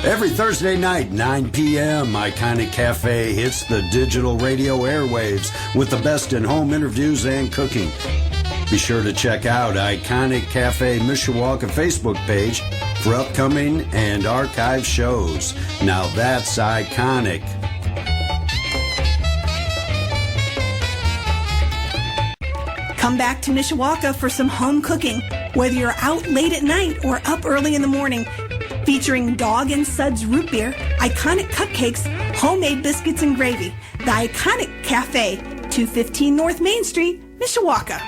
Every Thursday night, 9 p.m., Iconic Cafe hits the digital radio airwaves with the best in home interviews and cooking. Be sure to check out Iconic Cafe Mishawaka Facebook page for upcoming and archive shows. Now that's iconic. Come back to Mishawaka for some home cooking, whether you're out late at night or up early in the morning. Featuring Dog and Suds root beer, iconic cupcakes, homemade biscuits and gravy. The Iconic Cafe, 215 North Main Street, Mishawaka.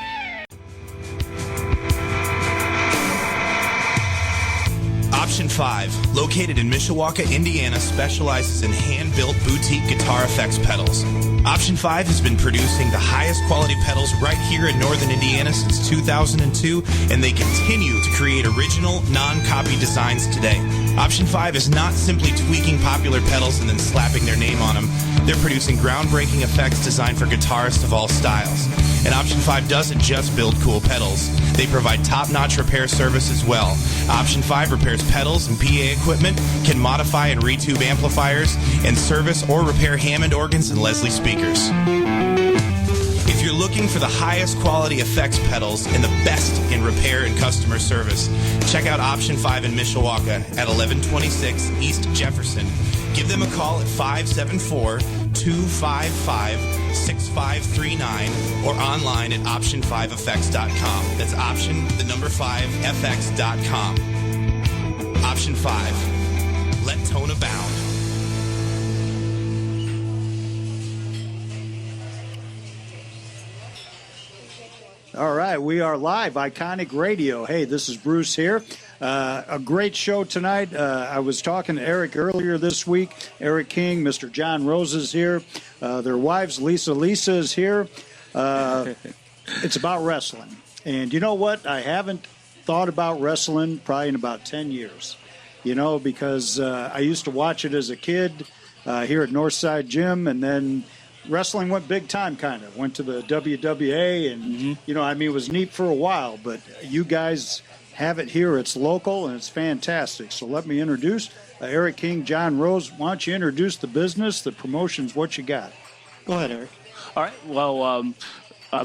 Option 5, located in Mishawaka, Indiana, specializes in hand-built boutique guitar effects pedals. Option 5 has been producing the highest quality pedals right here in northern Indiana since 2002, and they continue to create original, non-copy designs today. Option 5 is not simply tweaking popular pedals and then slapping their name on them. They're producing groundbreaking effects designed for guitarists of all styles. And Option 5 doesn't just build cool pedals. They provide top-notch repair service as well. Option 5 repairs pedals and PA equipment, can modify and retube amplifiers, and service or repair Hammond organs and Leslie speakers. If you're looking for the highest quality effects pedals and the best in repair and customer service, check out Option 5 in Mishawaka at 1126 East Jefferson. Give them a call at 574-255-6539 or online at option5effects.com. That's option, the number 5effects.com. Option 5. Let tone abound. All right, we are live, Iconic Radio. Hey, this is Bruce here. A great show tonight. I was talking to Eric earlier this week. Eric King, Mr. John Rose is here. Their wives, Lisa is here. It's about wrestling. And you know what? I haven't thought about wrestling probably in about 10 years. You know, because I used to watch it as a kid here at Northside Gym, and then wrestling went big time, kind of. Went to the WWA, and, you know, I mean, it was neat for a while, but you guys have it here. It's local, and it's fantastic. So let me introduce Eric King, John Rose. Why don't you introduce the business, the promotions, what you got? Go ahead, Eric. All right. Well,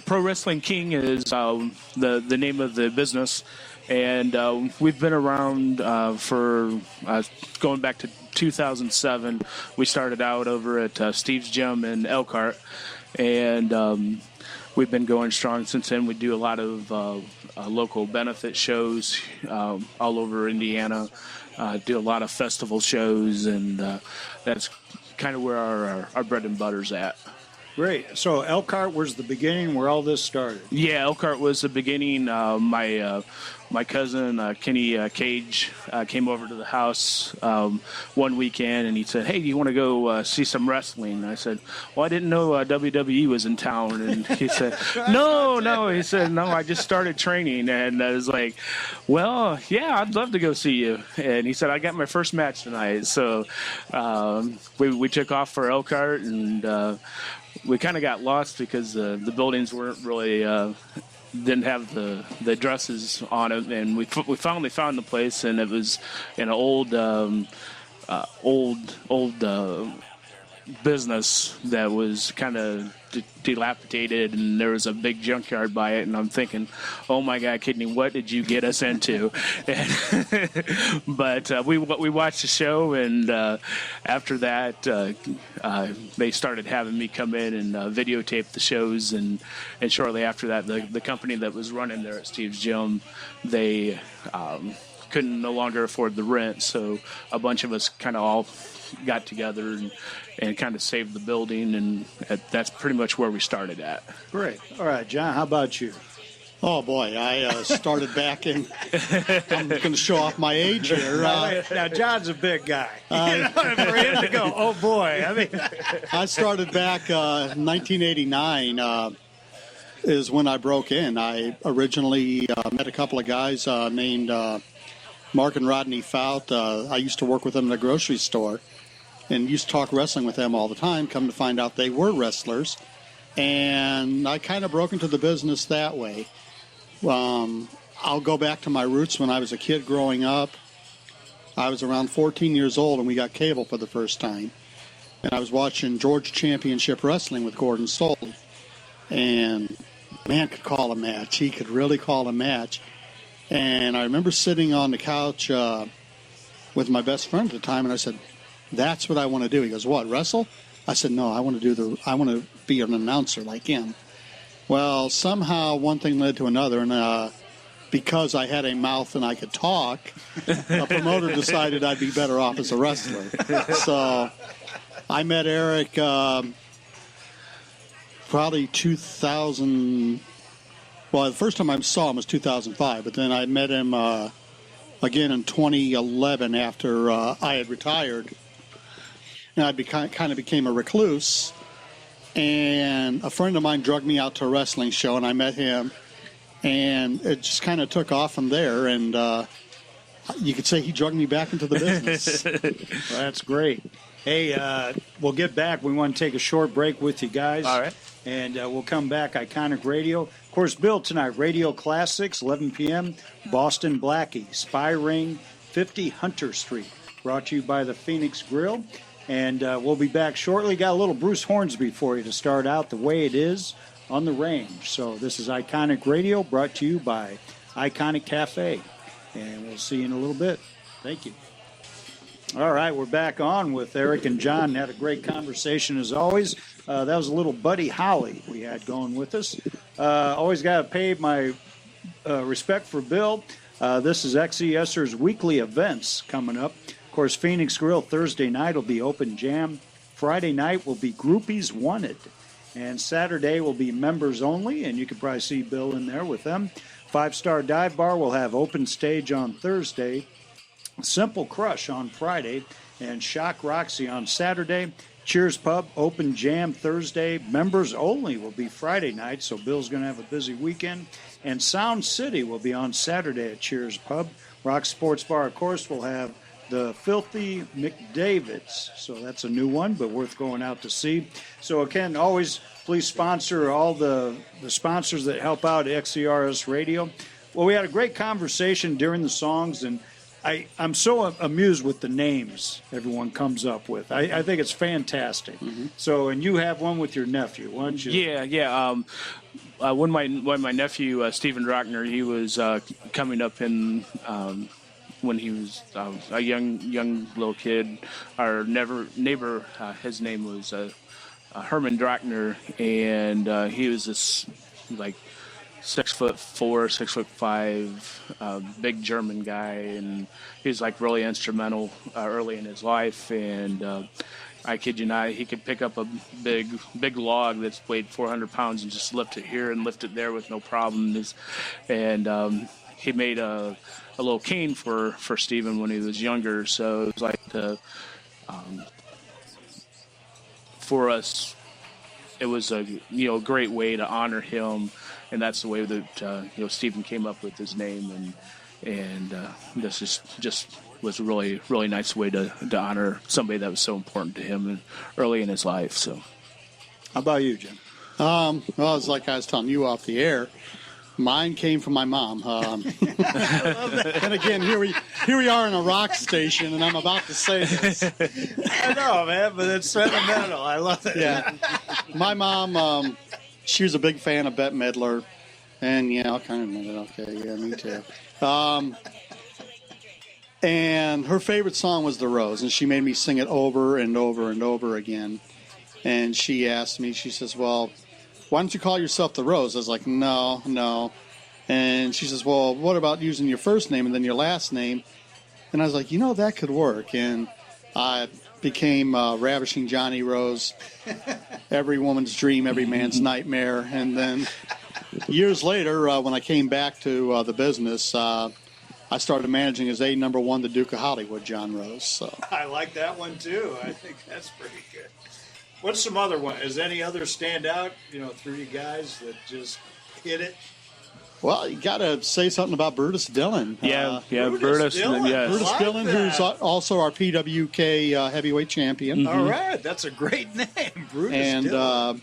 Pro Wrestling King is the name of the business, and we've been around for going back to 2007. We started out over at Steve's Gym in Elkhart, and we've been going strong since then. We do a lot of local benefit shows all over Indiana, do a lot of festival shows, and that's kind of where our bread and butter's at. Great. So Elkhart was the beginning where all this started. Yeah, Elkhart was the beginning. My cousin, Kenny Cage, came over to the house one weekend, and he said, "Hey, do you want to go see some wrestling?" And I said, "Well, I didn't know WWE was in town." And he said, No. He said, "No, I just started training." And I was like, "Well, yeah, I'd love to go see you." And he said, "I got my first match tonight." So we took off for Elkhart, and we kind of got lost because the buildings weren't really didn't have the dresses on it, and we finally found the place, and it was an old business that was kind of dilapidated, and there was a big junkyard by it, and I'm thinking, oh my God, Kidney, what did you get us into? But we watched the show, and after that they started having me come in and videotape the shows, and shortly after that the company that was running there at Steve's Gym, they couldn't no longer afford the rent, so a bunch of us kind of all got together and kind of saved the building, and that's pretty much where we started at. Great. All right, John, how about you? Oh, boy, I started back in, I'm going to show off my age here. Now, John's a big guy. For him to go, oh, boy. I mean, I started back 1989 is when I broke in. I originally met a couple of guys named Mark and Rodney Fout. I used to work with them in a grocery store and used to talk wrestling with them all the time. Come to find out they were wrestlers. And I kind of broke into the business that way. I'll go back to my roots when I was a kid growing up. I was around 14 years old, and we got cable for the first time. And I was watching Georgia Championship Wrestling with Gordon Soley. And man could call a match. He could really call a match. And I remember sitting on the couch with my best friend at the time, and I said, "That's what I want to do." He goes, "What, wrestle?" I said, "No, I want to be an announcer like him." Well, somehow one thing led to another, and because I had a mouth and I could talk, a promoter decided I'd be better off as a wrestler. So I met Eric probably 2000. Well, the first time I saw him was 2005, but then I met him again in 2011 after I had retired. And I kind of became a recluse. And a friend of mine drugged me out to a wrestling show, and I met him. And it just kind of took off from there. And you could say he drugged me back into the business. Well, that's great. Hey, we'll get back. We want to take a short break with you guys. All right. And we'll come back. Iconic Radio. Of course, Bill, tonight, Radio Classics, 11 p.m., Boston Blackie, Spy Ring, 50 Hunter Street. Brought to you by the Phoenix Grill. And we'll be back shortly. Got a little Bruce Hornsby for you to start out the way it is on the range. So this is Iconic Radio, brought to you by Iconic Cafe. And we'll see you in a little bit. Thank you. All right, we're back on with Eric and John. Had a great conversation as always. That was a little Buddy Holly we had going with us. Always got to pay my respect for Bill. This is XESR's weekly events coming up. Of course, Phoenix Grill Thursday night will be Open Jam. Friday night will be Groupies Wanted. And Saturday will be members only, and you can probably see Bill in there with them. 5-Star Dive Bar will have open stage on Thursday. Simple Crush on Friday, and Shock Roxy on Saturday. Cheers Pub, Open Jam Thursday. Members only will be Friday night, so Bill's going to have a busy weekend. And Sound City will be on Saturday at Cheers Pub. Rock Sports Bar, of course, will have the Filthy McDavids. So that's a new one, but worth going out to see. So again, always please sponsor all the sponsors that help out XCRS Radio. Well, we had a great conversation during the songs, and I'm so amused with the names everyone comes up with. I think it's fantastic. Mm-hmm. So, and you have one with your nephew, why don't you? Yeah. When my nephew Stephen Drochner, he was coming up in when he was a young little kid. Our neighbor, his name was Herman Drochner, and he was this 6'4", 6'5", big German guy, and he was really instrumental early in his life. And I kid you not, he could pick up a big log that's weighed 400 pounds and just lift it here and lift it there with no problem. And he made a little cane for Stephen when he was younger. So it was for us, it was a great way to honor him. And that's the way that Stephen came up with his name, and this is just was a really, really nice way to honor somebody that was so important to him early in his life. So, how about you, Jim? Well, it's like I was telling you off the air. Mine came from my mom. And again, here we are in a rock station, and I'm about to say this. I know, man, but it's sentimental. I love it. Yeah, my mom. She was a big fan of Bette Midler, and I'll kind of admit it. Okay, yeah, me too. And her favorite song was The Rose, and she made me sing it over and over and over again. And she asked me, she says, "Well, why don't you call yourself The Rose?" I was like, no. And she says, "Well, what about using your first name and then your last name?" And I was like, that could work. And I became Ravishing Johnny Rose, every woman's dream, every man's nightmare. And then years later, when I came back to the business, I started managing as number 1, the Duke of Hollywood, John Rose. So I like that one too. I think that's pretty good. What's some other one? Does any other stand out, through you guys that just hit it? Well, you got to say something about Brutus Dillon. Brutus Dillon. Yes. Brutus Dillon, who's also our PWK heavyweight champion. All right, that's a great name, Brutus Dillon. And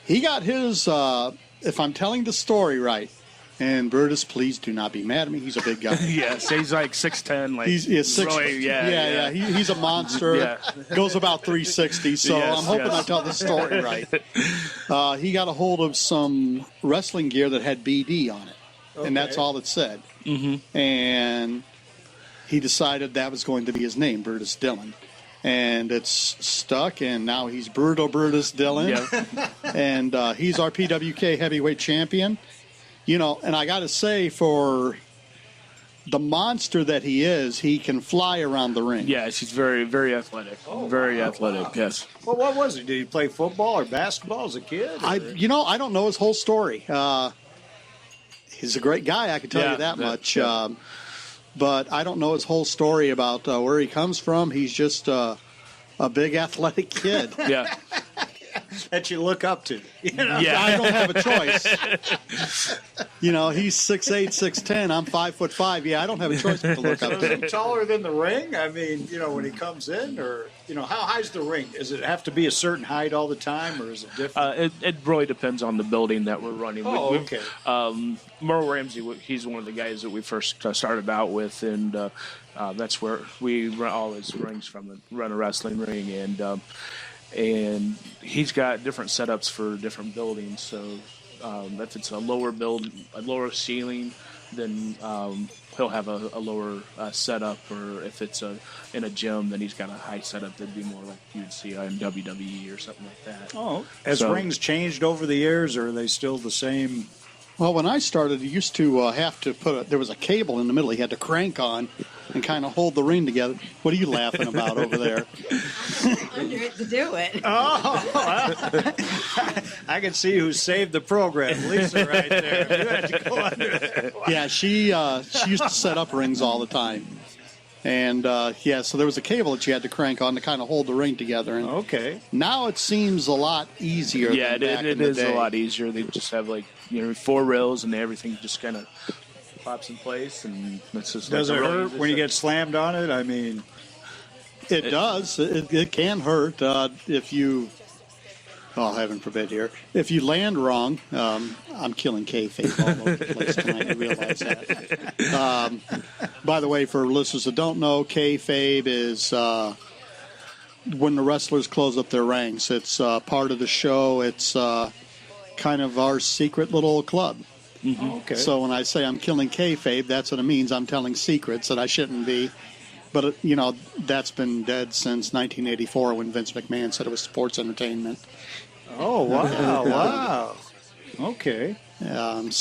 he got his, if I'm telling the story right, And Brutus, please do not be mad at me. He's a big guy. Yes, he's like 6'10". Like He's really, yeah. He's a monster. Yeah. Goes about 360. So Yes, I'm hoping yes. I tell the story right. He got a hold of some wrestling gear that had BD on it, and that's all it said. Mm-hmm. And he decided that was going to be his name, Brutus Dillon. And it's stuck, and now he's Brutus Dillon. Yeah. And he's our PWK heavyweight champion. You know, and I got to say, for the monster that he is, he can fly around the ring. Yes, he's very, very athletic. Very athletic, yes. Well, what was he? Did he play football or basketball as a kid? I don't know his whole story. He's a great guy, I can tell you that much. Yeah. But I don't know his whole story about where he comes from. He's just a big athletic kid. Yeah. That you look up to. You know? Yeah. I don't have a choice. You know, he's 6'8", 6'10". I'm 5'5". Yeah, I don't have a choice but to look up Is to him. he taller than the ring? I mean, you know, when he comes in, or, you know, how high's the ring? Does it have to be a certain height all the time, or is it different? It really depends on the building that we're running. Oh, okay. Merle Ramsey, he's one of the guys that we first started out with, and that's where we run all his rings from, run a wrestling ring, and he's got different setups for different buildings. So if it's a lower ceiling, then he'll have a lower setup. Or if it's in a gym, then he's got a high setup that'd be more like you'd see in WWE or something like that. Oh, has rings changed over the years, or are they still the same? Well, when I started, you used to have to there was a cable in the middle he had to crank on and kind of hold the ring together. What are you laughing about over there? Under it to do it. I can see who saved the program. Lisa right there. You had to go under it. Yeah, she used to set up rings all the time. And, so there was a cable that you had to crank on to kind of hold the ring together. And Okay. now it seems a lot easier Yeah, than back it in the is day. a lot easier. They just have 4 rails and everything just kind of pops in place, and it's just. Does it like a really hurt good uh, when you set. get slammed on it? I mean, It does. It can hurt if you, oh, heaven forbid here, if you land wrong. I'm killing kayfabe all over the place tonight. I realize that. By the way, for listeners that don't know, kayfabe is when the wrestlers close up their ranks. It's part of the show. It's kind of our secret little club. okay. So when I say I'm killing kayfabe, that's what it means. I'm telling secrets that I shouldn't be. But, that's been dead since 1984 when Vince McMahon said it was sports entertainment. Oh, wow, wow. Okay. It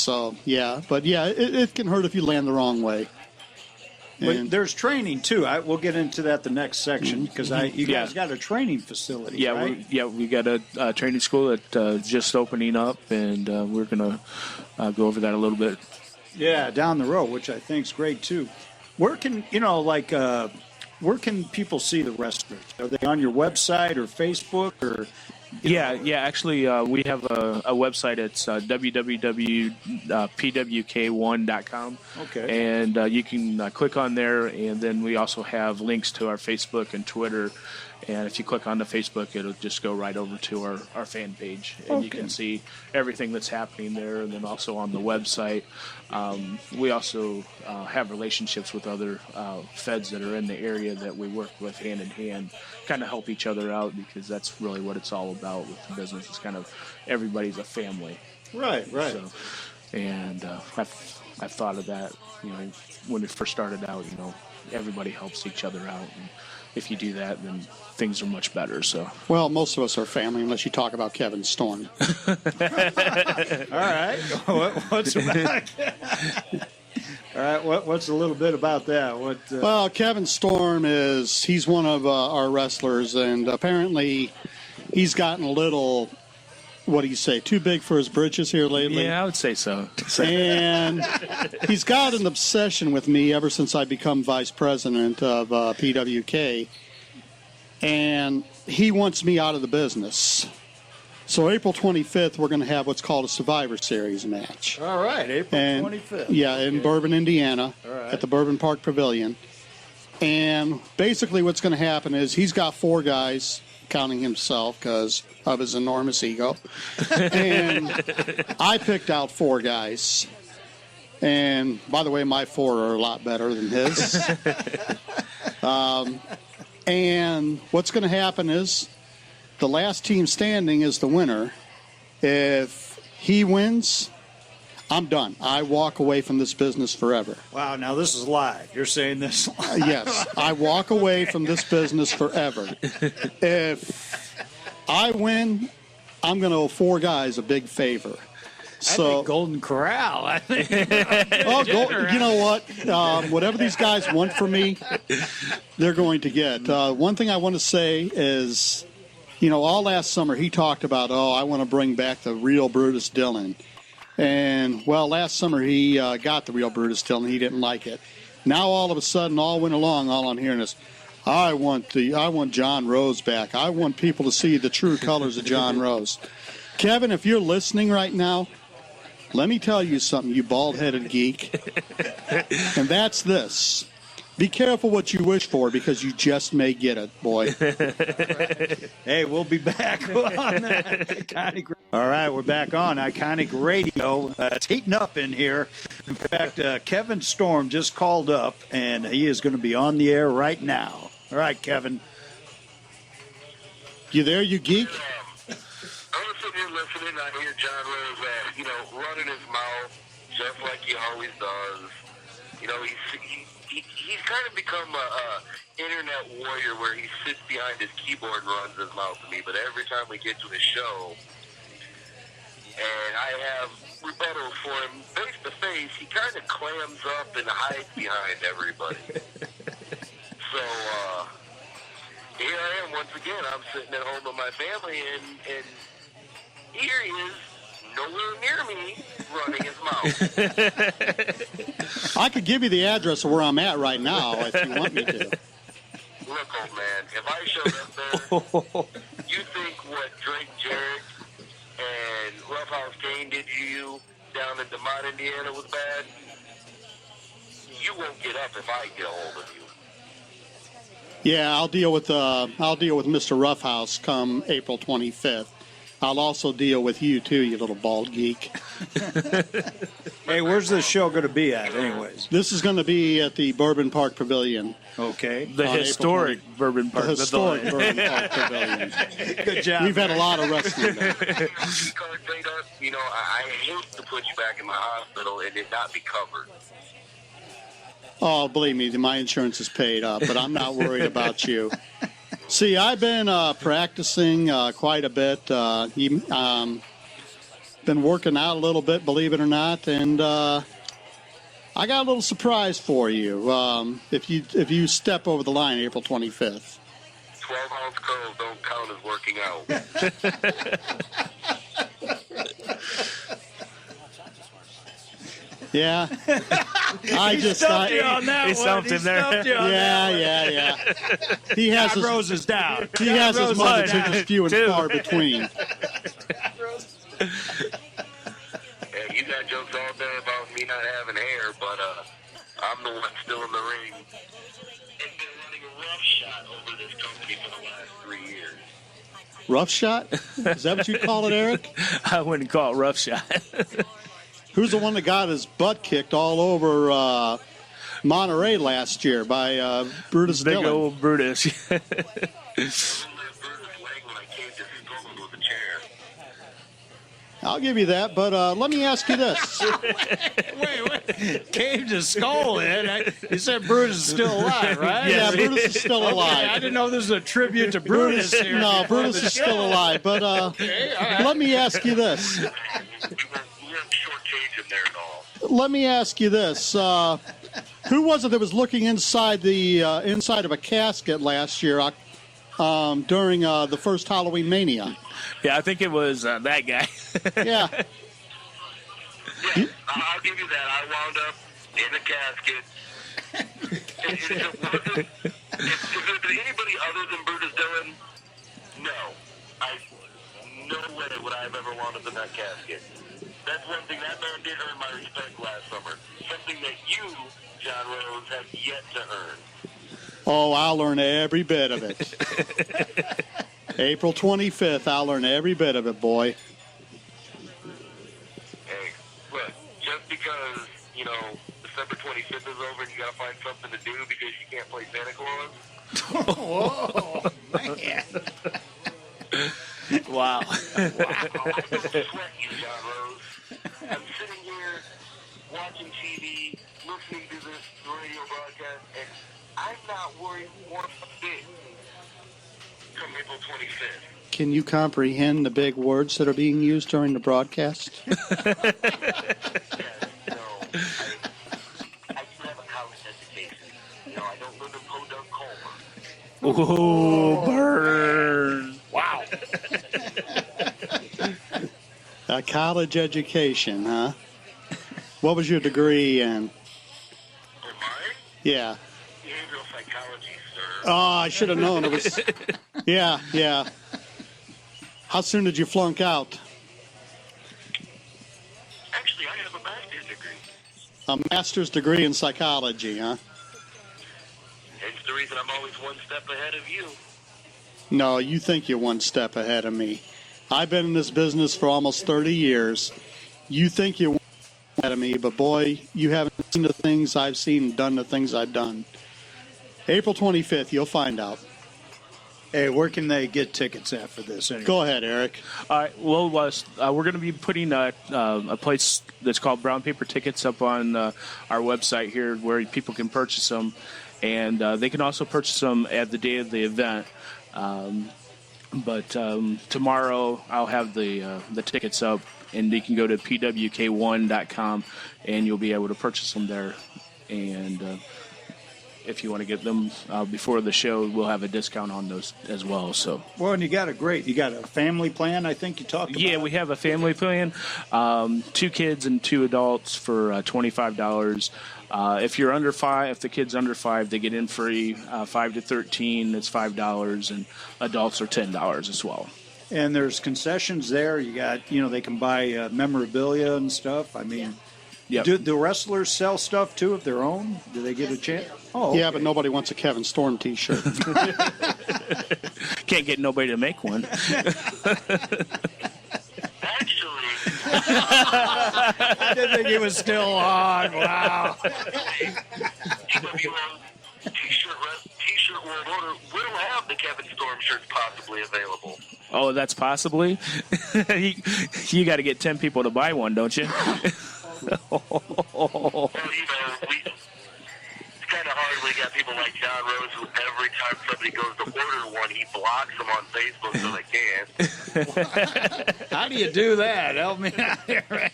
can hurt if you land the wrong way. But there's training, too. We'll get into that the next section, because you guys got a training facility, Yeah, right? we got a training school that's just opening up, and we're going to go over that a little bit. Yeah, down the road, which I think is great, too. Where can, where can people see the wrestlers? Are they on your website or Facebook or... Yeah. Actually, we have a website. It's www.pwk1.com. Okay. And you can click on there, and then we also have links to our Facebook and Twitter. And if you click on the Facebook, it'll just go right over to our fan page, and you can see everything that's happening there. And then also on the website, we also have relationships with other feds that are in the area that we work with hand in hand, kind of help each other out, because that's really what it's all about with the business. It's kind of everybody's a family. Right. So, and I've thought of that, when we first started out, everybody helps each other out. And if you do that, then things are much better. So, Well, most of us are family unless you talk about Kevin Storm. All right. What's about... All right, what's a little bit about that? Well, Kevin Storm he's one of our wrestlers, and apparently he's gotten a little, what do you say, too big for his britches here lately? yeah, I would say so. And he's got an obsession with me ever since I become vice president of PWK. And he wants me out of the business. So April 25th, we're going to have what's called a Survivor Series match. All right, April 25th. Yeah, in Bourbon, Indiana, right. at the Bourbon Park Pavilion. And basically what's going to happen is he's got 4 guys, counting himself because of his enormous ego. And I picked out 4 guys. And, by the way, my 4 are a lot better than his. And what's going to happen is the last team standing is the winner. If he wins, I'm done. I walk away from this business forever. Wow, now this is live. You're saying this live. Yes, I walk away from this business forever. If I win, I'm going to owe 4 guys a big favor. I think Golden Corral. I think. You know what? Whatever these guys want from me, they're going to get. One thing I want to say is, all last summer he talked about, I want to bring back the real Brutus Dillon. And, last summer he got the real Brutus Dillon. He didn't like it. Now all of a sudden, all went along, all I'm hearing is, I want John Rose back. I want people to see the true colors of John Rose. Kevin, if you're listening right now, let me tell you something, you bald-headed geek. And that's this. Be careful what you wish for, because you just may get it, boy. Hey, we'll be back on that. All right, we're back on Iconic Radio. It's heating up in here. In fact, Kevin Storm just called up, and he is going to be on the air right now. All right, Kevin. You there, you geek? I'm sitting here listening. I hear John Rose, running his mouth just like he always does. He's kind of become a internet warrior where he sits behind his keyboard and runs his mouth to me. But every time we get to his show, and I have rebuttals for him face to face, he kind of clams up and hides behind everybody. So here I am once again. I'm sitting at home with my family, and here he is, nowhere near me, running his mouth. I could give you the address of where I'm at right now if you want me to. Look, old man, if I showed up there, you think what Drake Jarrett and Roughhouse Kane did to you down in DeMont, Indiana was bad? You won't get up if I get a hold of you. Yeah, I'll deal with Mr. Roughhouse come April 25th. I'll also deal with you, too, you little bald geek. Hey, where's this show going to be at, anyways? This is going to be at the Bourbon Park Pavilion. Okay. The historic Bourbon Park Pavilion. The historic Bourbon Park Pavilion. Good job. We've had a lot of wrestling there. I hate to put you back in my hospital and it not be covered. Oh, believe me, my insurance is paid up, but I'm not worried about you. See, I've been practicing quite a bit. Been working out a little bit, believe it or not, and I got a little surprise for you. If you step over the line April 25th. 12-ounce curls don't count as working out. Yeah, He stumped him there. Yeah. He has John Rose is down. He has his moments, they're just few and far between. Yeah, you got jokes all day about me not having hair, but I'm the one still in the ring. And been running a rough shot over this company for the last 3 years. Rough shot? Is that what you call it, Eric? I wouldn't call it rough shot. Who's the one that got his butt kicked all over Monterey last year by Brutus Big Dillon? old Brutus. I'll give you that, but let me ask you this. Wait. Caved his skull in. He said Brutus is still alive, right? Yeah, Brutus is still alive. Okay, I didn't know this was a tribute to Brutus here. No, Brutus is still alive, but let me ask you this. Let me ask you this. Who was it that was looking inside the inside of a casket last year during the first Halloween Mania? Yeah, I think it was that guy. Yeah. I'll give you that. I wound up in a casket. If it had been anybody other than Brutus Dillon, no. No way would I have ever wound up in that casket. That's one thing. That man did earn my respect last summer. Something that you, John Rose, have yet to earn. Oh, I'll learn every bit of it. April 25th, I'll learn every bit of it, boy. Hey, look, just because, November 25th is over and you got to find something to do because you can't play Santa Claus? Whoa, man. Wow. I don't sweat you, John Rose. I'm sitting here watching TV, listening to this radio broadcast, and I'm not worried one bit come April 25th. Can you comprehend the big words that are being used during the broadcast? No, I do have a college education. I don't live in Podunk, Colma. Oh, burn. Wow. A college education, huh? What was your degree in? For mine? Yeah. Behavioral psychology, sir. Oh, I should have known it was. Yeah. How soon did you flunk out? Actually, I have a master's degree. A master's degree in psychology, huh? Hence the reason I'm always one step ahead of you. No, you think you're one step ahead of me. I've been in this business for almost 30 years. You think you're one step ahead of me, but boy, you haven't seen the things I've seen and done the things I've done. April 25th, you'll find out. Hey, where can they get tickets at for this? Anyway? Go ahead, Eric. All right. Well, we're going to be putting a place that's called Brown Paper Tickets up on our website here where people can purchase them. And they can also purchase them at the day of the event. But tomorrow I'll have the tickets up, and you can go to pwk1.com, and you'll be able to purchase them there. And if you want to get them before the show, we'll have a discount on those as well. So. Well, and you got a family plan, I think you talked about. Yeah, we have a family plan. 2 kids and 2 adults for $25. If you're under 5, if the kid's under 5, they get in free. 5 to 13, it's $5, and adults are $10 as well. And there's concessions there. You got, they can buy memorabilia and stuff. I mean, yep. Do the wrestlers sell stuff too of their own? Do they get a chance? Oh, okay. Yeah, but nobody wants a Kevin Storm T-shirt. Can't get nobody to make one. Actually, I didn't think he was still on. Wow. T-shirt World Order will have the Kevin Storm shirts possibly available. Oh, that's possibly? You got to get 10 people to buy one, don't you? Well, it's kind of hard when you got people like John Rose who every time somebody goes to order one, he blocks them on Facebook so they can't. How do you do that? Help me out here.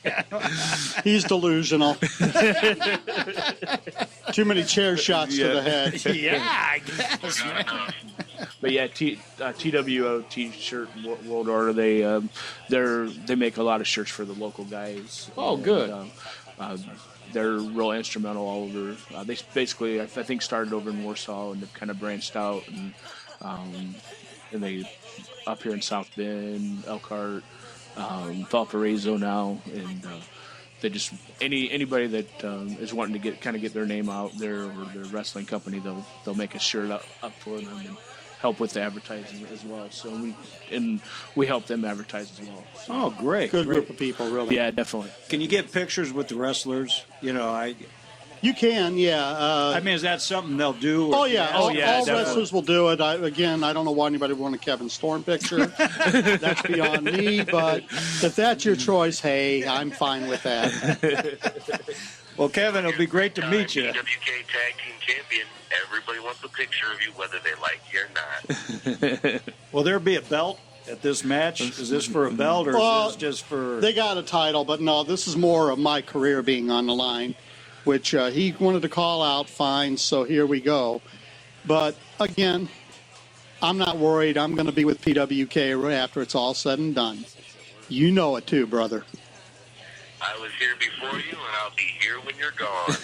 He's delusional. Too many chair shots to the head. Yeah, I guess. But yeah, TWO T-shirt World Order. They make a lot of shirts for the local guys. Oh, good. And, they're real instrumental all over. They basically, I think, started over in Warsaw and they've kind of branched out and they up here in South Bend, Elkhart, Valparaiso now, and they just anybody that is wanting to get their name out there or their wrestling company, they'll make a shirt up for them and help with the advertising as well. So we help them advertise as well. So. Oh, great. Good great. group of people, really. Yeah, definitely. Can you get pictures with the wrestlers? You can, yeah. I mean, is that something they'll do? Oh, yeah. All definitely. wrestlers will do it. I don't know why anybody would want a Kevin Storm picture. That's beyond me. But if that's your choice, hey, I'm fine with that. Well, Kevin, it'll be great to meet you. PWK Tag Team Champion. Everybody wants a picture of you, whether they like you or not. Will there be a belt at this match? Is this for a belt or is this just for... They got a title, but no, this is more of my career being on the line, which he wanted to call out, fine, so here we go. But, again, I'm not worried. I'm going to be with PWK right after it's all said and done. You know it, too, brother. I was here before you, and I'll be here when you're gone.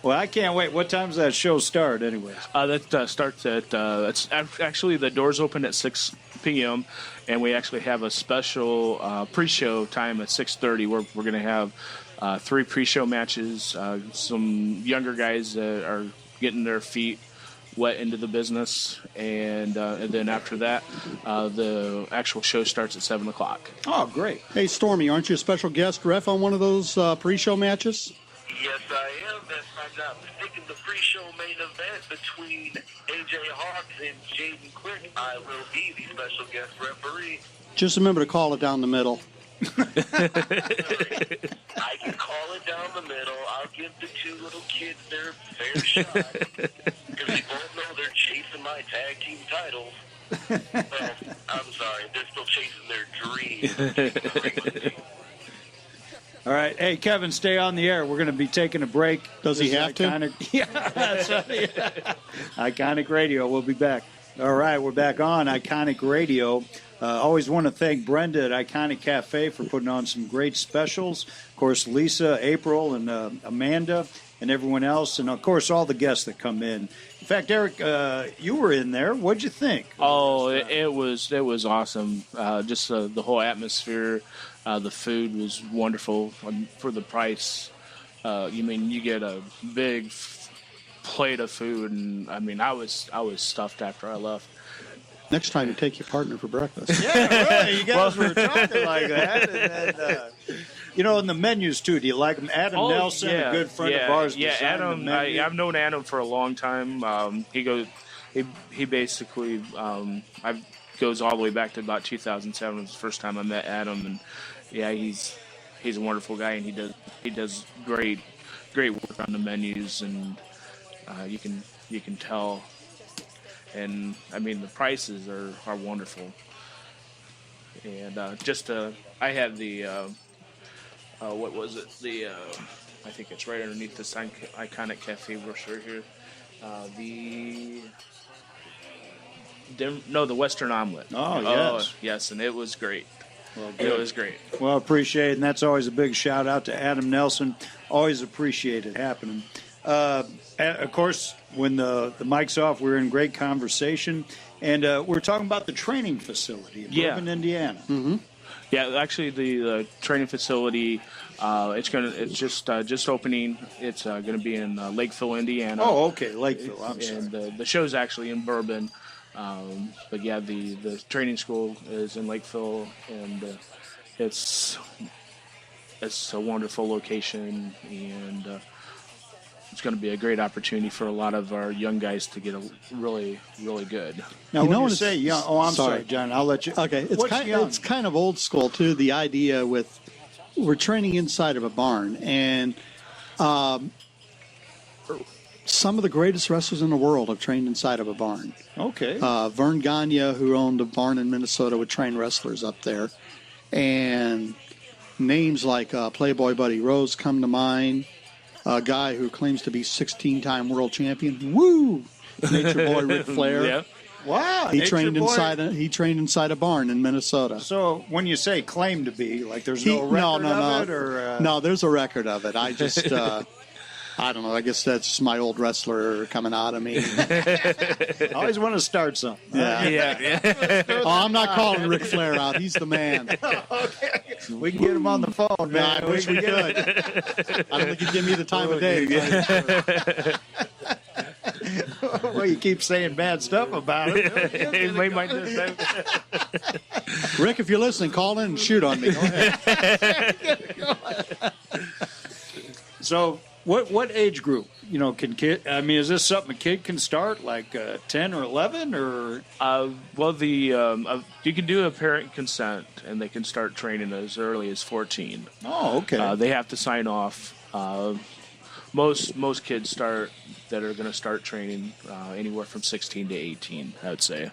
Well, I can't wait. What time does that show start, anyways? That starts at it's actually the doors open at 6 p.m. and we actually have a special pre-show time at 6:30. We're going to have 3 pre-show matches. Some younger guys that are getting their feet wet into the business, and then after that, the actual show starts at 7 o'clock. Oh, great. Hey, Stormy, aren't you a special guest ref on one of those pre-show matches? Yes, I am. If I'm not mistaken, the pre-show main event between AJ Hawks and Jaden Quick, I will be the special guest referee. Just remember to call it down the middle. I can call it down the middle. I'll give the two little kids their fair shot. Because we both know they're chasing my tag team titles. Well, I'm sorry. They're still chasing their dream. All right. Hey, Kevin, stay on the air. We're going to be taking a break. Does he have to? Yeah, that's right. Iconic Radio. We'll be back. All right, we're back on Iconic Radio. Always want to thank Brenda at Iconic Cafe for putting on some great specials. Of course, Lisa, April, and Amanda, and everyone else, and of course all the guests that come in. In fact, Eric, you were in there. What'd you think? Oh, it was awesome. Just the whole atmosphere. The food was wonderful for the price. You get a big plate of food, and I was stuffed after I left. Next time you take your partner for breakfast. Yeah, really. You guys were talking like that. And then, and the menus, too. Do you like them? Adam Nielsen, a good friend of ours. Yeah, Adam. I've known Adam for a long time. He basically goes all the way back to about 2007. It was the first time I met Adam. And, yeah, he's a wonderful guy, and he does great work on the menus, and you can tell. And the prices are wonderful. And I had the what was it? I think it's right underneath this Iconic Cafe brochure here. The Western Omelet. Oh, yes. Yes, and it was great. Well, it was great. Well, appreciate it, and that's always a big shout out to Adam Nelson. Always appreciate it happening. Of course, when the mic's off, we're in great conversation, and we're talking about the training facility in Bourbon, Indiana. Mm-hmm. Yeah, actually, the training facility it's just opening. It's going to be in Lakeville, Indiana. Oh, okay, Lakeville. I'm sorry. And the show's actually in Bourbon, but yeah, the training school is in Lakeville, and it's a wonderful location, and it's going to be a great opportunity for a lot of our young guys to get really, really good. Now, when you say young, I'm sorry, John. I'll let you. Okay, it's kind of old school too. The idea with we're training inside of a barn, and some of the greatest wrestlers in the world have trained inside of a barn. Okay. Vern Gagne, who owned a barn in Minnesota, would train wrestlers up there, and names like Playboy Buddy Rose come to mind. A guy who claims to be 16-time world champion. Woo! Nature Boy Ric Flair. Yeah. Wow. He trained inside a barn in Minnesota. So when you say claim to be, like there's no record of it? Or, No, there's a record of it. I just, I don't know. I guess that's just my old wrestler coming out of me. I always want to start something. Yeah. Oh, I'm not calling Ric Flair out. He's the man. Okay. We can get him on the phone, man. I wish we could. I don't think he'd give me the time of day. Well, you keep saying bad stuff about it. Rick, if you're listening, call in and shoot on me. Go ahead. So, what age group? Can kid? Is this something a kid can start, like 10 or 11, or? You can do a parent consent, and they can start training as early as 14. Oh, okay. They have to sign off. Most kids that are going to start training anywhere from 16 to 18, I would say.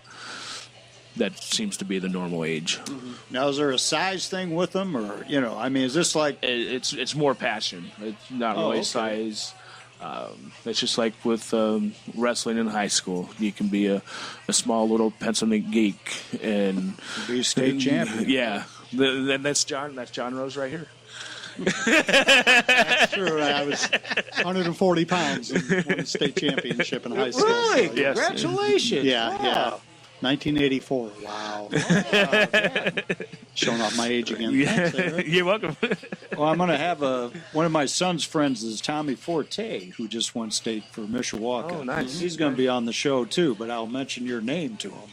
That seems to be the normal age. Mm-hmm. Now, is there a size thing with them, or is this like? It's more passion. It's not really size. It's just like with wrestling in high school. You can be a small little pencilman geek and be a state champion. Yeah, that's John Rose right here. That's true. I was 140 pounds and won the state championship in high school. Really? So, yes. Congratulations! Yeah, wow. 1984. Wow. Showing off my age again. Thanks, Eric. You're welcome. Well, I'm going to have one of my son's friends is Tommy Forte, who just won state for Mishawaka. Oh, nice. He's going to be on the show, too, but I'll mention your name to him.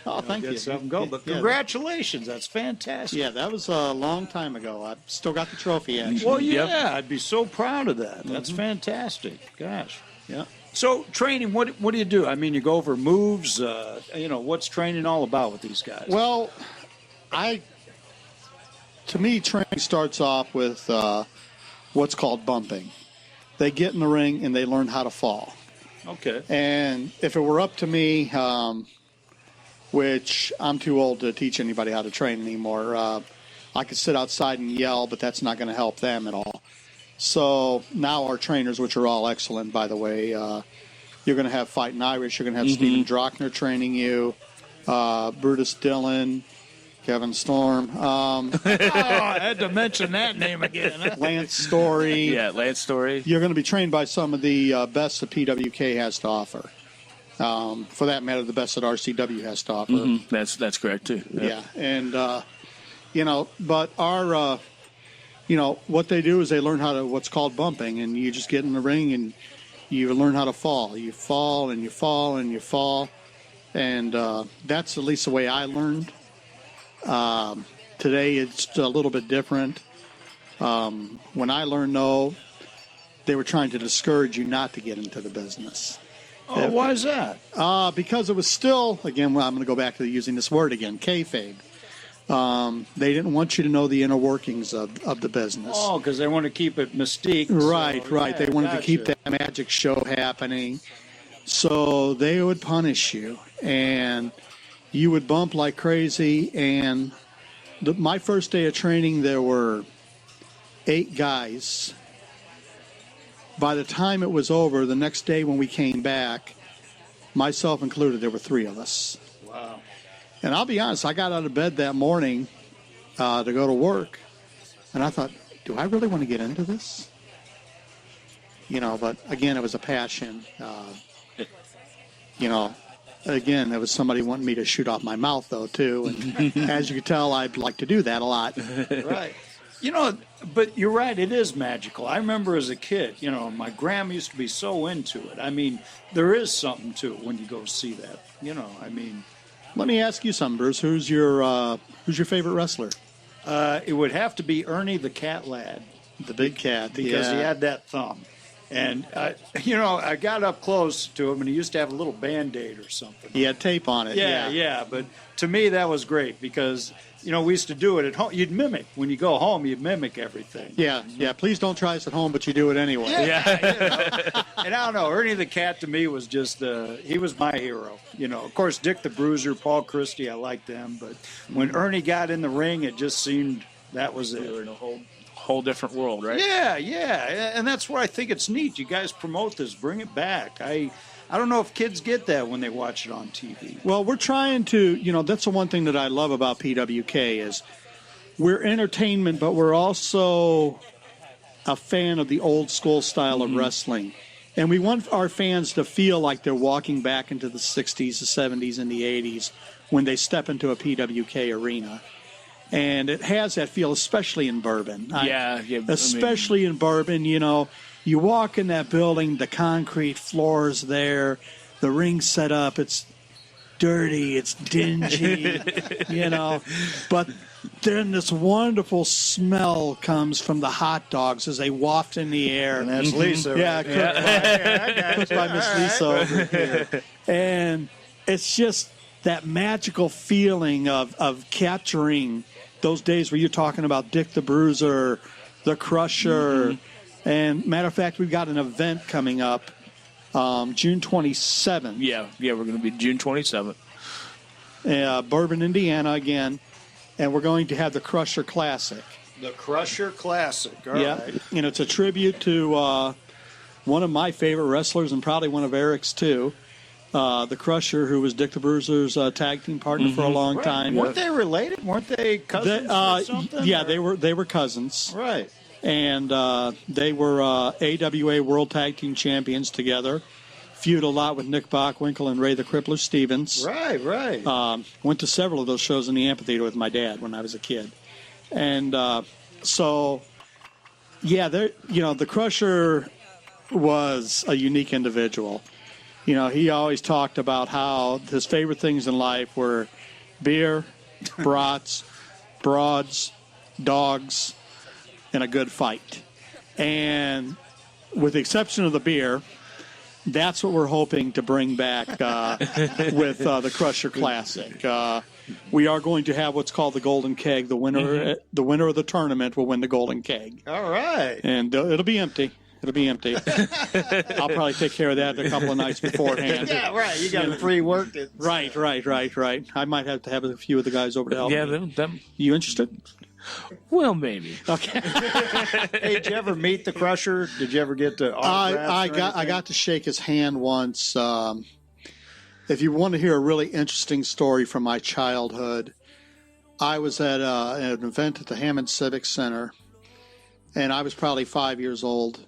Oh, thank you. Something going. But congratulations. That's fantastic. Yeah, that was a long time ago. I've still got the trophy, actually. Well, yeah, I'd be so proud of that. That's fantastic. Gosh. Yeah. So training, what do you do? I mean, you go over moves. What's training all about with these guys? Well, to me, training starts off with what's called bumping. They get in the ring and they learn how to fall. Okay. And if it were up to me, which I'm too old to teach anybody how to train anymore, I could sit outside and yell, but that's not going to help them at all. So now our trainers, which are all excellent, by the way, you're going to have Fighting Irish. You're going to have Stephen Drochner training you, Brutus Dillon, Kevin Storm. I had to mention that name again. Lance Story. Yeah, Lance Story. You're going to be trained by some of the best that PWK has to offer. For that matter, the best that RCW has to offer. Mm-hmm. That's correct, too. Yeah. And, but our... what they do is they learn how to what's called bumping, and you just get in the ring and you learn how to fall. You fall and you fall and you fall, and that's at least the way I learned. Today it's a little bit different. When I learned, though, they were trying to discourage you not to get into the business. Oh, why is that? Because it was still, again, I'm going to go back to using this word again, kayfabe. They didn't want you to know the inner workings of the business. Oh, because they want to keep it mystique. Right. Yeah, They wanted to keep that magic show happening. So they would punish you, and you would bump like crazy. And my first day of training, there were 8 guys. By the time it was over, the next day when we came back, myself included, there were 3 of us. Wow. And I'll be honest, I got out of bed that morning to go to work, and I thought, do I really want to get into this? But again, it was a passion. Again, there was somebody wanting me to shoot off my mouth, though, too. And as you can tell, I'd like to do that a lot. Right. But you're right, it is magical. I remember as a kid, my grandma used to be so into it. I mean, there is something to it when you go see that. Let me ask you something, Bruce. Who's your favorite wrestler? It would have to be Ernie the Cat Lad. The big cat. Because he had that thumb. And, I got up close to him, and he used to have a little Band-Aid or something. He had tape on it. Yeah. But to me, that was great because, we used to do it at home. You'd mimic. When you go home, you'd mimic everything. Yeah. Please don't try this at home, but you do it anyway. Yeah. And I don't know. Ernie the Cat, to me, was just, he was my hero. Of course, Dick the Bruiser, Paul Christie, I liked them. But when Ernie got in the ring, it just seemed that was it. We were in a whole different world, right? Yeah. And that's where I think it's neat. You guys promote this. Bring it back. I don't know if kids get that when they watch it on TV. Well, we're trying to, that's the one thing that I love about PWK is we're entertainment, but we're also a fan of the old school style of wrestling. And we want our fans to feel like they're walking back into the 60s, the 70s, and the 80s when they step into a PWK arena. And it has that feel, especially in Bourbon. Especially in Bourbon, you walk in that building, the concrete floor's there, the ring's set up, it's dirty, it's dingy, But then this wonderful smell comes from the hot dogs as they waft in the air. And that's Lisa. Cooked by Miss Lisa over here. And it's just that magical feeling of capturing those days where you're talking about Dick the Bruiser, the Crusher. And matter of fact, we've got an event coming up June 27th. Yeah, we're going to be June 27th. Bourbon, Indiana again. And we're going to have the Crusher Classic. The Crusher Classic. All right. And it's a tribute to one of my favorite wrestlers and probably one of Eric's too. The Crusher, who was Dick the Bruiser's tag team partner for a long time. Weren't they related? Weren't they cousins or something? Yeah, they were cousins. Right. And they were AWA World Tag Team Champions together feud a lot with Nick Bockwinkel and Ray the Crippler Stevens. Right. Went to several of those shows in the amphitheater with my dad when I was a kid. And so, yeah, the Crusher was a unique individual. He always talked about how his favorite things in life were beer, brats, broads, dogs, and a good fight. And with the exception of the beer, that's what we're hoping to bring back with the Crusher Classic. We are going to have what's called the Golden Keg. The winner of the tournament will win the Golden Keg. All right. And it'll be empty. I'll probably take care of that a couple of nights beforehand. Yeah, right. You got to pre-work it. Right. I might have to have a few of the guys over to help me. Them. You interested? Well, maybe. Okay. Hey, did you ever meet the Crusher? Did you ever get to I got to shake his hand once. If you want to hear a really interesting story from my childhood, I was at an event at the Hammond Civic Center, and I was probably 5 years old.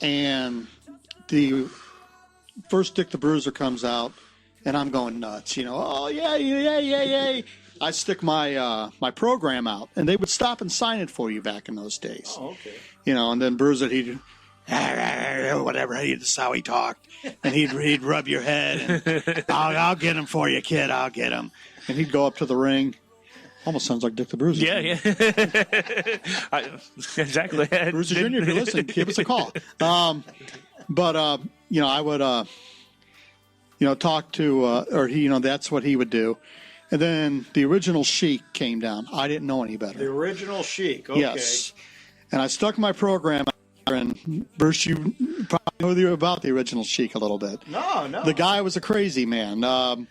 And the first Dick the Bruiser comes out, and I'm going nuts. Oh, yeah. I stick my my program out, and they would stop and sign it for you back in those days. Oh, okay. And then Bruiser, he'd whatever. That's how he talked, and he'd rub your head, and I'll get him for you, kid. I'll get him. And he'd go up to the ring. Almost sounds like Dick the Bruiser. Yeah. Exactly. Bruiser Jr., if you listen, give us a call. But I would talk to or he that's what he would do. And then the original Sheik came down. I didn't know any better. The original Sheik, okay. Yes. And I stuck my program out there, and Bruce, you probably know about the original Sheik a little bit. No. The guy was a crazy man.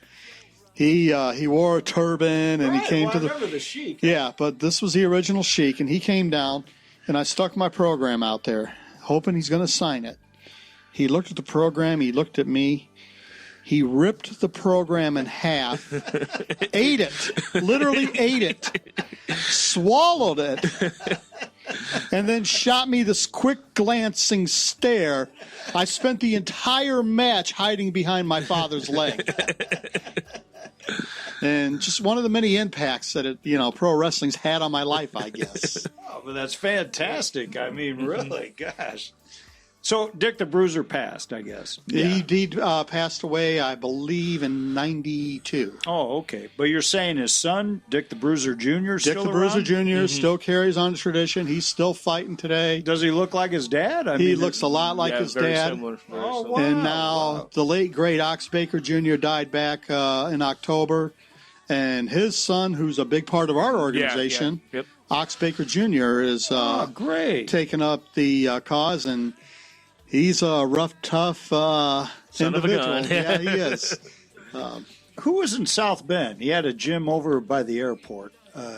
He wore a turban, and he came I to remember the Sheik. Yeah, but this was the original Sheik, and he came down, and I stuck my program out there, hoping he's going to sign it. He looked at the program. He looked at me. He ripped the program in half, ate it, literally ate it, swallowed it, and then shot me this quick glancing stare. I spent the entire match hiding behind my father's leg. And just one of the many impacts that pro wrestling's had on my life, I guess. Oh, but that's fantastic. I mean, really, gosh. So Dick the Bruiser passed, I guess. Yeah. He passed away, I believe, in 92. Oh, okay. But you're saying his son, Dick the Bruiser Jr., Dick the Bruiser Jr. Still carries on the tradition. He's still fighting today. Does he look like his dad? He looks a lot like his dad. Similar, wow. And now the late, great Ox Baker Jr. died back in October. And his son, who's a big part of our organization, Yep. Ox Baker Jr., is great. taking up the cause. And he's a rough, tough Son of a individual. gun. Yeah, he is. Who was in South Bend? He had a gym over by the airport.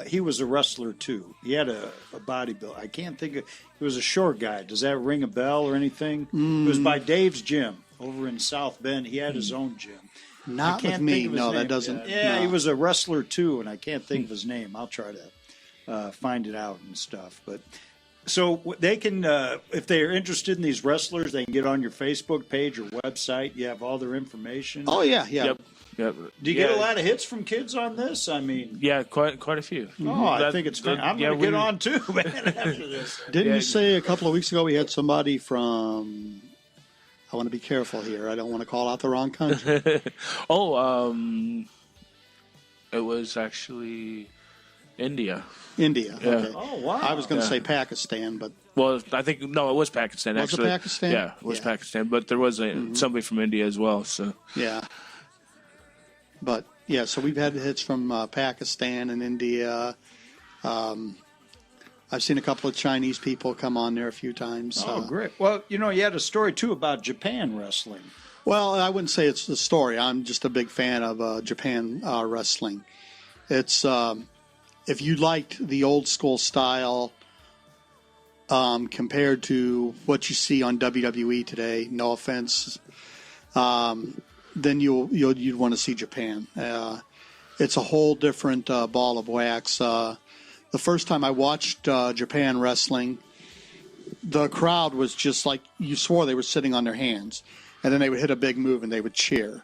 He was a wrestler, too. He had a bodybuilder. I can't think of – he was a short guy. Does that ring a bell or anything? It was by Dave's gym over in South Bend. He had his own gym. Not with me. No, that doesn't. Yeah, no. he was a wrestler, too, and I can't think of his name. I'll try to find it out and stuff. But so they can, if they're interested in these wrestlers, they can get on your Facebook page or website. You have all their information. Oh, yeah. Yep. Do you get a lot of hits from kids on this? I mean, Yeah, quite a few. oh, I think it's great. I'm going to get on too, man, after this. Didn't you say a couple of weeks ago we had somebody from? I want to be careful here. I don't want to call out the wrong country. It was actually India. India. Yeah. Okay. Oh, wow. I was going to say Pakistan, but Well, I think it was Pakistan. Was it actually. Pakistan? Yeah, it was Yeah. Pakistan, but there was somebody from India as well. So yeah. But yeah, so we've had hits from Pakistan and India. I've seen a couple of Chinese people come on there a few times. Oh, great. Well, you had a story, too, about Japan wrestling. Well, I wouldn't say it's the story. I'm just a big fan of Japan wrestling. It's if you liked the old school style compared to what you see on WWE today, no offense, then you'd want to see Japan. It's a whole different ball of wax. The first time I watched Japan wrestling, the crowd was just like, you swore they were sitting on their hands. and then they would hit a big move and they would cheer.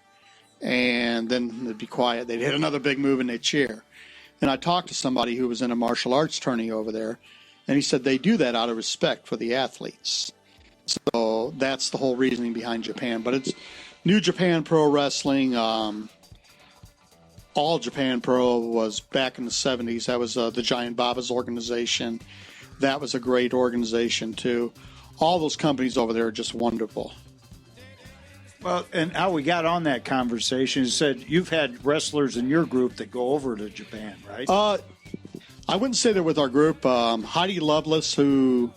And then they'd be quiet. They'd hit another big move and they'd cheer. And I talked to somebody who was in a martial arts tourney over there, and he said they do that out of respect for the athletes. So that's the whole reasoning behind Japan. But it's New Japan Pro Wrestling. All Japan Pro was back in the 70s. That was the Giant Baba's organization. That was a great organization, too. All those companies over there are just wonderful. Well, and how we got on that conversation, you said you've had wrestlers in your group that go over to Japan, right? I wouldn't say they're with our group. Heidi Lovelace, who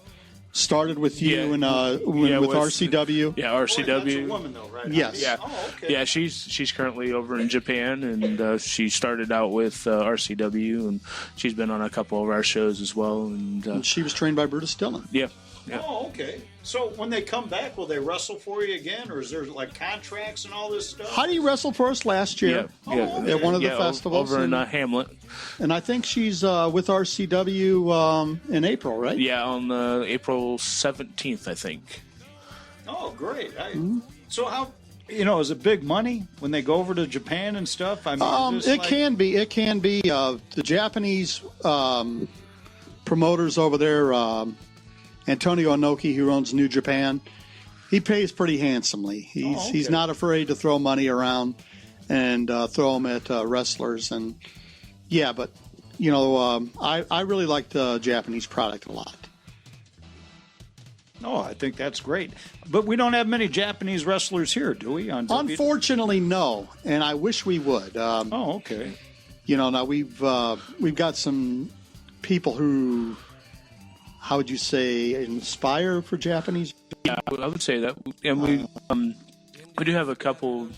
started with you with RCW. Yeah, RCW. That's a woman, though, right? Yes. Yeah, Oh, okay. yeah. She's currently over in Japan, and she started out with RCW, and she's been on a couple of our shows as well. And She was trained by Brutus Dillon. yeah. Yeah. Oh, okay. So when they come back, will they wrestle for you again, or is there like contracts and all this stuff? Heidi wrestled for us last year at one of the festivals. Over in Hamlet. And I think she's with RCW in April, right? Yeah, on April 17th, I think. Oh, great. So how, is it big money when they go over to Japan and stuff? I mean, It can be. It can be. The Japanese promoters over there, Antonio Inoki, who owns New Japan, he pays pretty handsomely. He's not afraid to throw money around and throw them at wrestlers. And but I really like the Japanese product a lot. Oh, I think that's great. But we don't have many Japanese wrestlers here, do we? Unfortunately, no. And I wish we would. Okay. Now we've got some people who, how would you say, inspire for Japanese? Yeah, I would say that. And we do have a couple,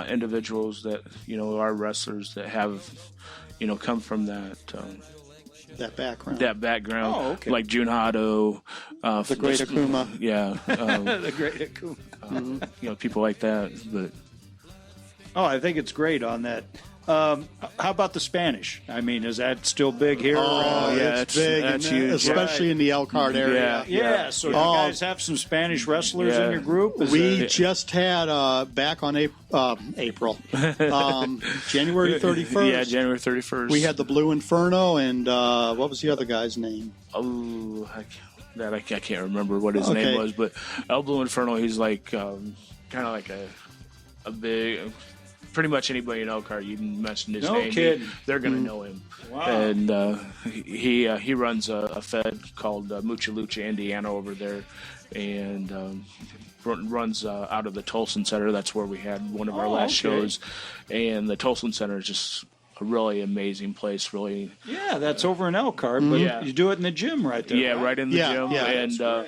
individuals that, are wrestlers that have, come from that background. That background. Oh, okay. Like Jun Hado. The Great Akuma. Yeah. The Great Akuma. People like that. But I think it's great on that. How about the Spanish? I mean, is that still big here? It's big, that's huge. especially in the Elkhart area. Yeah. So you guys have some Spanish wrestlers in your group? We just had back on April, January 31st. Yeah, January 31st. We had the Blue Inferno, and what was the other guy's name? Oh, I can't remember what his name was, but El Blue Inferno. He's like kind of like a big. Pretty much anybody in Elkhart, you can mention his name, they're going to know him. Wow. And he runs a fed called Mucha Lucha Indiana over there, and runs out of the Tolson Center. That's where we had one of our last shows. And the Tolson Center is just a really amazing place. Really. Yeah, that's over in Elkhart, but you do it in the gym right there. Yeah, right in the gym. Yeah,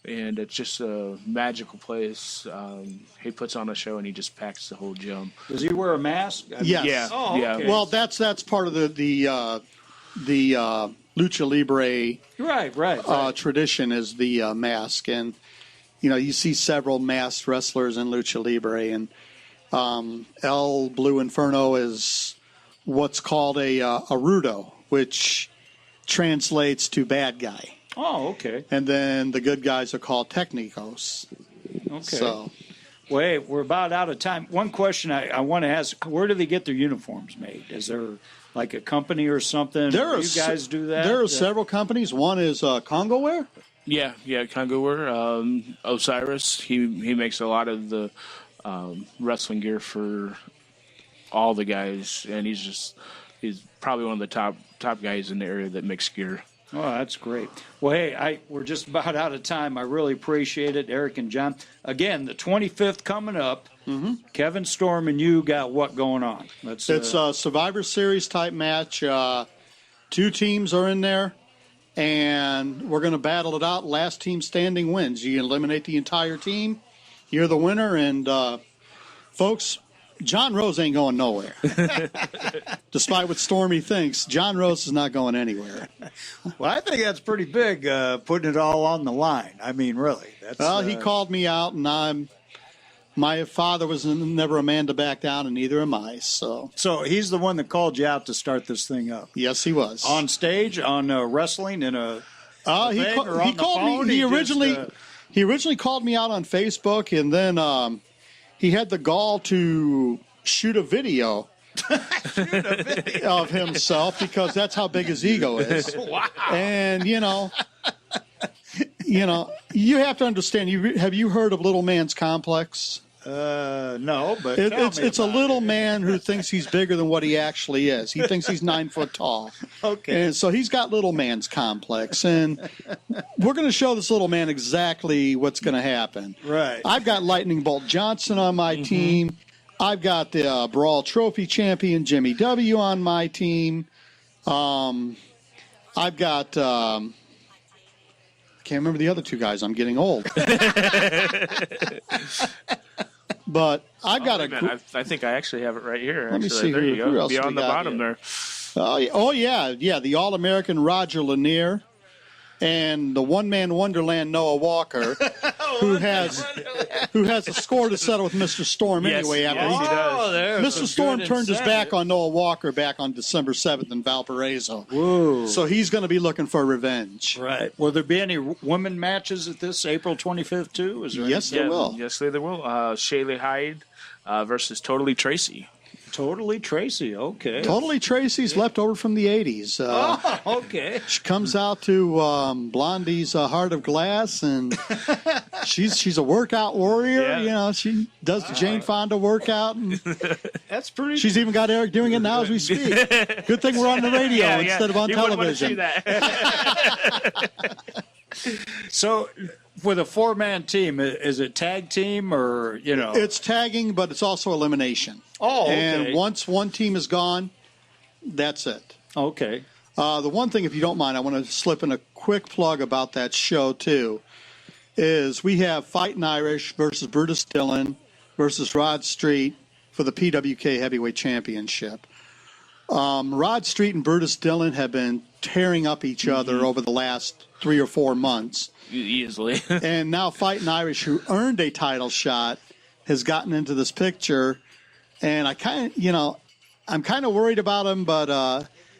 and it's just a magical place. He puts on a show and he just packs the whole gym. Does he wear a mask? Yes. Yeah. Oh, okay. Well, that's part of the Lucha Libre right. tradition is the mask, and you see several masked wrestlers in Lucha Libre, and El Blue Inferno is what's called a rudo, which translates to bad guy. Oh, okay. And then the good guys are called technicos. Okay. So, Wait, we're about out of time. One question I want to ask, where do they get their uniforms made? Is there like a company or something? Do you guys do that? There are several companies. One is Congo Wear. Yeah, Congo Wear. Osiris, he makes a lot of the wrestling gear for all the guys, and he's probably one of the top guys in the area that makes gear. Oh, that's great. Well, hey, we're just about out of time. I really appreciate it, Eric and John. Again, the 25th coming up. Mm-hmm. Kevin Storm and you got what going on? It's a Survivor Series type match. 2 teams are in there, and we're going to battle it out. Last team standing wins. You eliminate the entire team. You're the winner, and folks, John Rose ain't going nowhere. Despite what Stormy thinks, John Rose is not going anywhere. Well, I think that's pretty big, putting it all on the line. I mean, really. He called me out, and my father was never a man to back down, and neither am I. So he's the one that called you out to start this thing up. Yes, he was. On stage, on wrestling, in a he called me. He He originally called me out on Facebook, and then he had the gall to shoot a video of himself because that's how big his ego is. Wow. And you have to understand. Have you heard of little man's complex? No, but it's a little man who thinks he's bigger than what he actually is. He thinks he's 9 foot tall. Okay. And so he's got little man's complex. And we're going to show this little man exactly what's going to happen. Right. I've got Lightning Bolt Johnson on my team. I've got the Brawl Trophy champion Jimmy W. on my team. I've got... I can't remember the other two guys. I'm getting old. But I've got I think I actually have it right here. Let me see there you who go. else Be we on the got bottom here. there. Oh yeah. The All-American Roger Lanier and the one-man wonderland Noah Walker, who has a score to settle with Mr. Storm anyway. Yes, After he does. Mr. Storm turned his back on Noah Walker back on December 7th in Valparaiso. Whoa. So he's going to be looking for revenge. Right. Will there be any women matches at this April 25th, too? Is there Yes, there will. Yes, there will. Shaylee Hyde versus Totally Tracy. Totally Tracy. Okay. Totally Tracy's left over from the 80s. Okay. She comes out to Blondie's Heart of Glass, and she's a workout warrior. Yeah. She does the Jane Fonda workout. And That's pretty. she's even got Eric doing it now as we speak. Good thing we're on the radio instead of on you wouldn't want to television. see that. So, with a 4-man team, is it tag team or, It's tagging, but it's also elimination. Oh, okay. And once one team is gone, that's it. Okay. The one thing, if you don't mind, I want to slip in a quick plug about that show, too, is we have Fightin' Irish versus Brutus Dillon versus Rod Street for the PWK Heavyweight Championship. Rod Street and Brutus Dillon have been tearing up each other over the last 3 or 4 months. Easily. And now Fightin' Irish, who earned a title shot, has gotten into this picture. And I'm kind of worried about him, but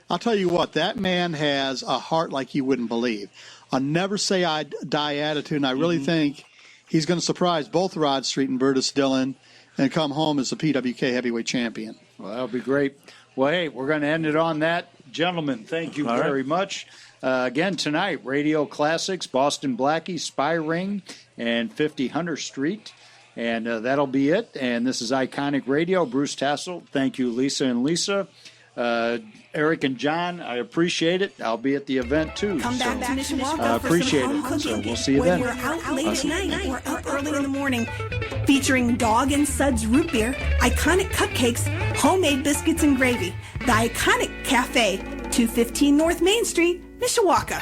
I'll tell you what, that man has a heart like you wouldn't believe. A never say I die attitude, and I really think he's going to surprise both Rod Street and Brutus Dillon and come home as the PWK Heavyweight Champion. Well, that'll be great. Well, hey, we're going to end it on that. Gentlemen, thank you very much. Again, tonight, Radio Classics, Boston Blackie, Spy Ring, and 50 Hunter Street. And that'll be it. And this is Iconic Radio. Bruce Tassell. Thank you, Lisa and Lisa. Eric and John, I appreciate it. I'll be at the event, too. Come back to Mishawaka for appreciate some home it. So cooking. we'll see you Whether then. you're out late at night or up early in the morning. Featuring Dog and Suds root beer, iconic cupcakes, homemade biscuits and gravy. The Iconic Cafe, 215 North Main Street, Mishawaka.